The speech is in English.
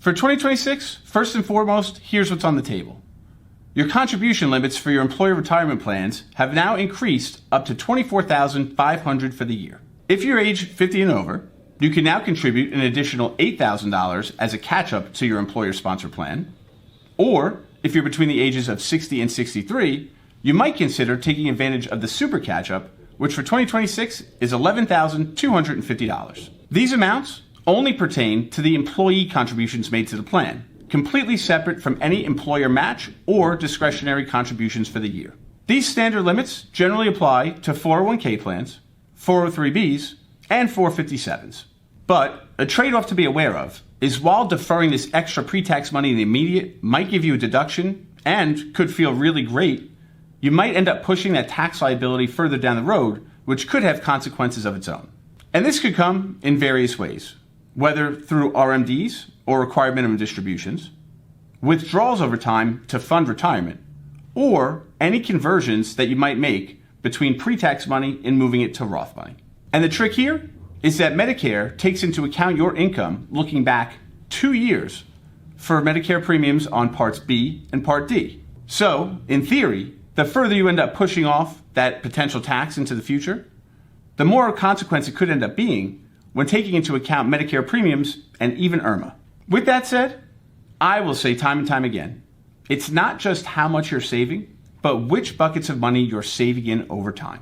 For 2026, first and foremost, here's what's on the table. Your contribution limits for your employer retirement plans have now increased up to $24,500 for the year. If you're age 50 and over, you can now contribute an additional $8,000 as a catch-up to your employer-sponsored plan. Or, if you're between the ages of 60 and 63, you might consider taking advantage of the super catch-up, which for 2026 is $11,250. These amounts only pertain to the employee contributions made to the plan, completely separate from any employer match or discretionary contributions for the year. These standard limits generally apply to 401k plans, 403bs, and 457s. But a trade-off to be aware of is while deferring this extra pre-tax money in the immediate might give you a deduction and could feel really great, you might end up pushing that tax liability further down the road, which could have consequences of its own. And this could come in various ways, whether through RMDs or required minimum distributions, withdrawals over time to fund retirement, or any conversions that you might make between pre-tax money and moving it to Roth money. And the trick here is that Medicare takes into account your income looking back 2 years for Medicare premiums on Parts B and Part D. So, in theory, the further you end up pushing off that potential tax into the future, the more consequence it could end up being when taking into account Medicare premiums and even IRMAA. With that said, I will say time and time again, it's not just how much you're saving, but which buckets of money you're saving in over time.